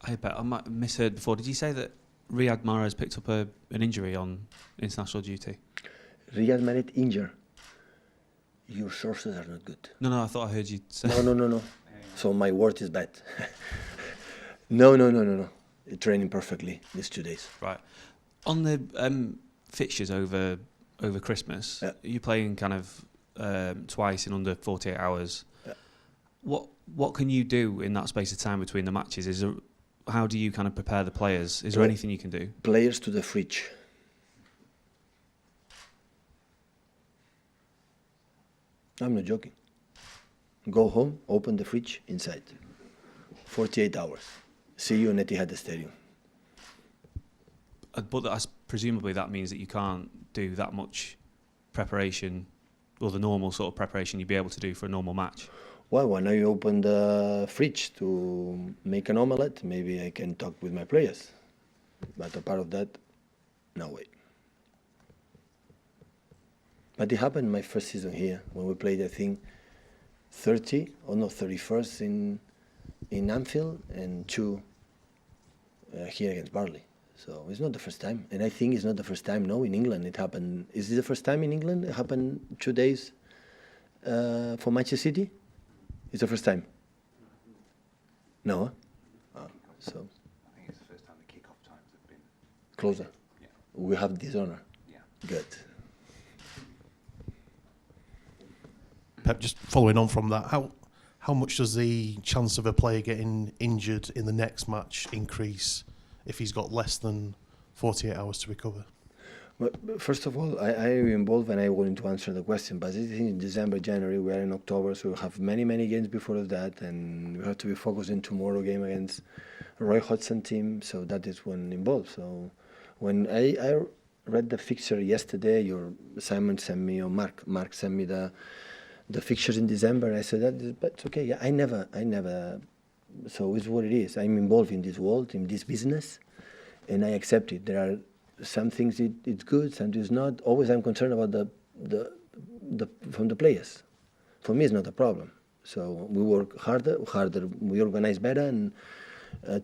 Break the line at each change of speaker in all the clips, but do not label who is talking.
Hey, Pep, I might have misheard before. Did you say that Riyad Mahrez picked up an injury on international duty?
Riyad Mahrez injured. Your sources are not good.
No, I thought I heard you say...
No. So my word is bad. No. Training perfectly these 2 days.
Right. On the fixtures over Christmas, you're playing kind of twice in under 48 hours.
Yeah.
What can you do in that space of time between the matches? How do you kind of prepare the players? Is there anything you can do?
Players to the fridge. I'm not joking. Go home, open the fridge, inside. 48 hours. See you in Etihad Stadium.
But presumably that means that you can't do that much preparation, or the normal sort of preparation you'd be able to do for a normal match.
Well, when I open the fridge to make an omelette, maybe I can talk with my players. But apart of that, no way. But it happened my first season here, when we played, I think, 31st in Anfield, and 2 here against Burnley. So it's not the first time. And I think it's not the first time, no, in England it happened. Is it the first time in England it happened 2 days for Manchester City? It's the first time? No? So
I think it's the first time the kick-off times have been
closer.
Yeah.
We have this honor.
Yeah.
Good.
Pep, just following on from that, how much does the chance of a player getting injured in the next match increase if he's got less than 48 hours to recover?
Well, first of all, I am involved and I want to answer the question. But I think in December, January, we are in October, so we have many games before that, and we have to be focused in tomorrow game against Roy Hodgson team. So that is when involved. So when I read the fixture yesterday, Simon sent me, or Mark sent me the fixtures in December. I said but it's okay. Yeah, I never. So it's what it is. I'm involved in this world, in this business, and I accept it. There are some things it's good, some things not. Always I'm concerned about the from the players. For me, it's not a problem. So we work harder. We organize better, and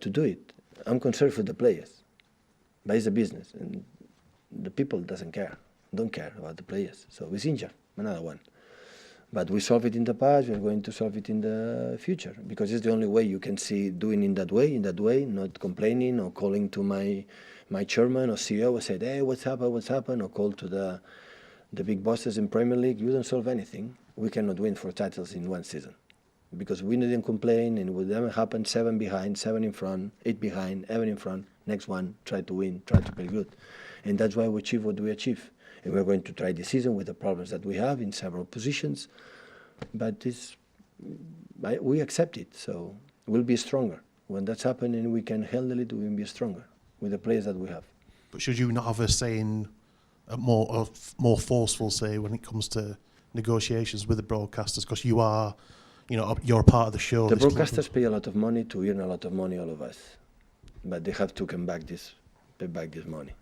to do it. I'm concerned for the players, but it's a business, and the people don't care about the players. So it's injured, another one. But we solved it in the past, we're going to solve it in the future, because it's the only way you can see doing in that way, not complaining or calling to my chairman or CEO and say, hey, what's happened, or call to the big bosses in Premier League. You don't solve anything. We cannot win 4 titles in one season, because we didn't complain, and it would never happen 7 behind, 7 in front, 8 behind, 7 in front, next one, try to win, try to play good. And that's why we achieve what we achieve. And we're going to try this season with the problems that we have in several positions. But we accept it, so we'll be stronger. When that's happening, we can handle it, we will be stronger with the players that we have.
But should you not have a say a more forceful say when it comes to negotiations with the broadcasters? Because you're a part of the show.
The broadcasters pay a lot of money to earn a lot of money, all of us. But they have to pay back this money.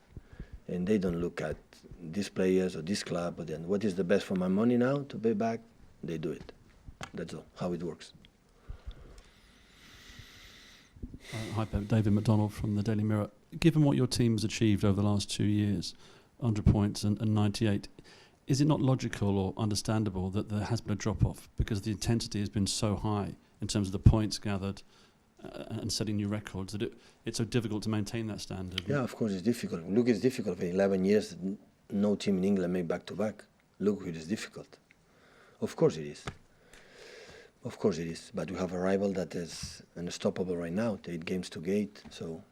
And they don't look at these players or this club, but then what is the best for my money now to pay back? They do it. That's all, how it works.
Hi, Pep. David McDonald from the Daily Mirror. Given what your team's achieved over the last 2 years, 100 points and 98, is it not logical or understandable that there has been a drop-off because the intensity has been so high in terms of the points gathered and setting new records that it's so difficult to maintain that standard?
Yeah, of course it's difficult. Look, it's difficult. For 11 years, no team in England made back-to-back. Look, it is difficult. Of course it is. Of course it is. But we have a rival that is unstoppable right now, 8 games to gate. So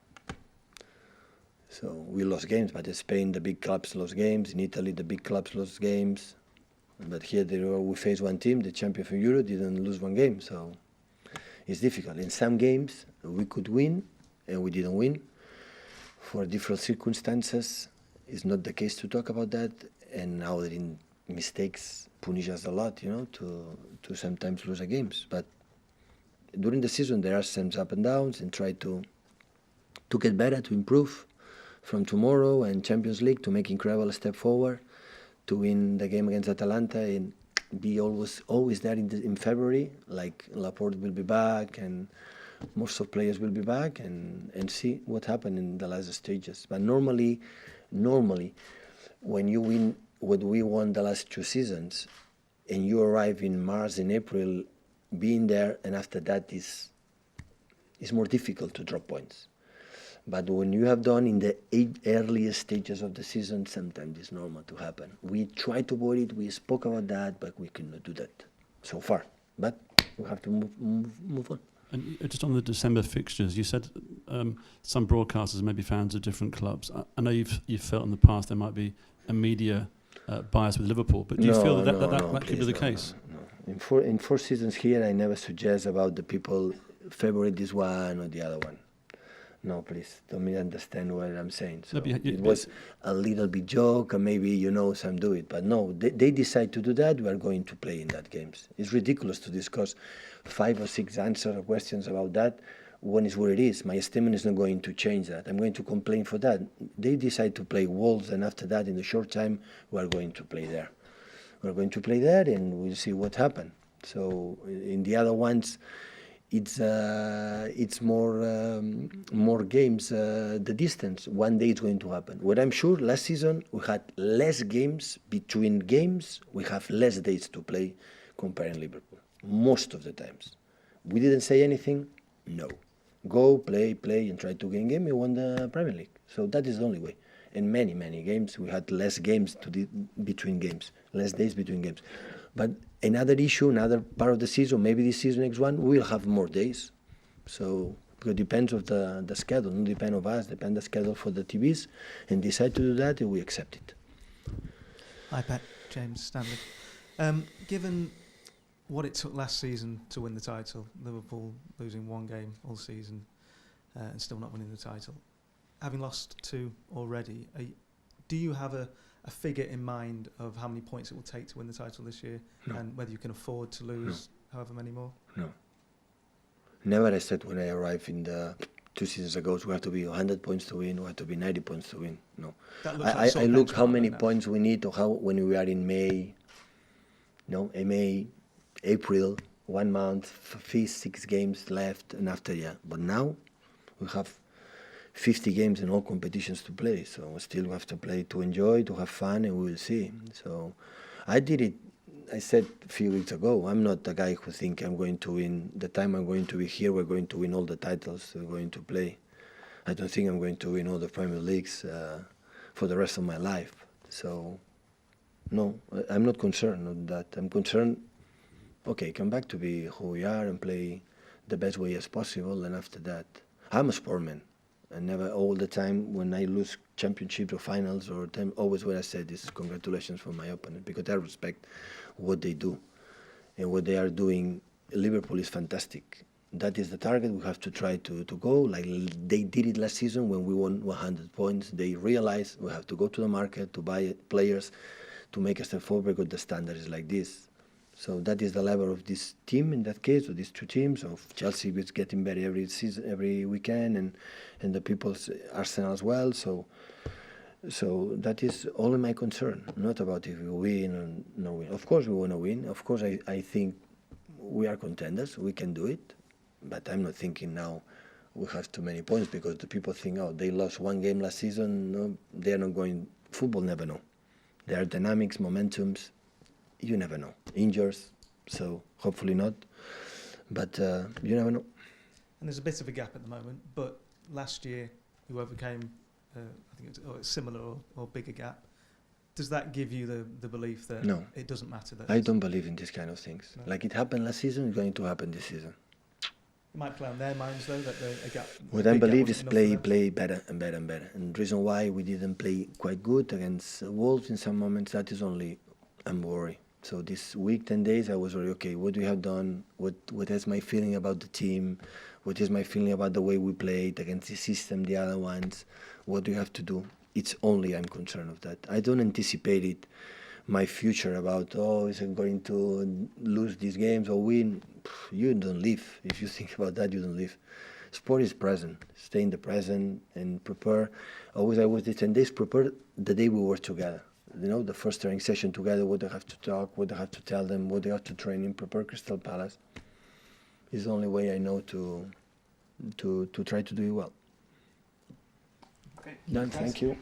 we lost games, but in Spain the big clubs lost games. In Italy the big clubs lost games. But here we face one team, the champion from Europe, didn't lose one game. So it's difficult. In some games we could win, and we didn't win for different circumstances. It's not the case to talk about that. And now that in mistakes punish us a lot, to sometimes lose the games. But during the season there are some ups and downs, and try to get better, to improve from tomorrow and Champions League, to make incredible step forward, to win the game against Atalanta and be always there in February, like Laporte will be back, and most of players will be back and see what happened in the last stages. But normally, when you win what we won the last 2 seasons, and you arrive in March and April, being there, and after that is more difficult to drop points. But when you have done in the earliest stages of the season, sometimes it's normal to happen. We try to avoid it. We spoke about that, but we cannot do that so far. But we have to move on.
And just on the December fixtures, you said some broadcasters may be fans of different clubs. I know you've felt in the past there might be a media bias with Liverpool, but do you feel that could be the case?
No. In 4 seasons here, I never suggest about the people favorite this one or the other one. No, please, don't misunderstand what I'm saying. So it was a little bit joke, and maybe some do it, but no, they decide to do that. We are going to play in that games. It's ridiculous to discuss 5 or 6 answers or questions about that. One is what it is. My statement is not going to change that. I'm going to complain for that. They decide to play Wolves, and after that, in the short time, we are going to play there. We're going to play there, and we'll see what happens. So in the other ones, it's more games. The distance. One day it's going to happen. What I'm sure, last season we had less games between games. We have less days to play comparing Liverpool. Most of the times, we didn't say anything. No, go play, and try to gain game. We won the Premier League. So that is the only way. In many games, we had less games between games, less days between games. But another issue, another part of the season, maybe this season, next one, we'll have more days. So it depends of the schedule, not depend of us, depend the schedule for the TVs, and decide to do that, and we accept it.
Hi, Pep. James Stanley. Given what it took last season to win the title, Liverpool losing 1 game all season and still not winning the title, having lost 2 already, do you have a figure in mind of how many points it will take to win the title this year?
No.
And whether you can afford to lose however many more?
No. Never I said when I arrived in the 2 seasons ago, we have to be 100 points to win, we have to be 90 points to win. No. I look how many points we need, or how when we are in May, April, 1 month, 6 games left, and after, But now we have 50 games in all competitions to play, so still we have to play to enjoy, to have fun, and we will see. So I did it. I said a few weeks ago, I'm not the guy who think I'm going to win. The time I'm going to be here, we're going to win all the titles we're going to play. I don't think I'm going to win all the Premier Leagues for the rest of my life. So no, I'm not concerned on that. I'm concerned, okay, come back to be who we are and play the best way as possible, and after that, I'm a sportman. And never all the time when I lose championships or finals or time, always what I said is congratulations for my opponent, because I respect what they do and what they are doing. Liverpool is fantastic. That is the target we have to try to go. Like they did it last season when we won 100 points. They realized we have to go to the market to buy players to make a step forward, because the standard is like this. So that is the level of this team in that case, or these 2 teams. Of Chelsea is getting better every season, every weekend, and the people's Arsenal as well. So that is all in my concern, not about if we win or no win. Of course we want to win. Of course I think we are contenders. We can do it. But I'm not thinking now we have too many points, because the people think, they lost 1 game last season. No, they are not going. Football never know. There are dynamics, momentums. You never know. Injuries, so hopefully not. But you never know.
And there's a bit of a gap at the moment, but last year you overcame, I think it's a similar or bigger gap. Does that give you the belief that it doesn't matter? That
I don't believe in these kind of things. No. Like it happened last season, it's going to happen this season.
It might play on their minds though that a gap.
What I believe is play better and better and better. And the reason why we didn't play quite good against Wolves in some moments, that is only I'm worried. So this week, 10 days, I was worried, okay, what we have done, what is my feeling about the team, what is my feeling about the way we played against the system, the other ones, what do you have to do? It's only I'm concerned of that. I don't anticipate it, my future about, is it going to lose these games or win? You don't live. If you think about that, you don't live. Sport is present. Stay in the present and prepare. Always I was the 10 days, prepare the day we work together. The first training session together, what they have to talk, what they have to tell them, what they have to train in, prepare Crystal Palace. Is the only way I know to to try to do it well.
Okay.
Done. Thank you.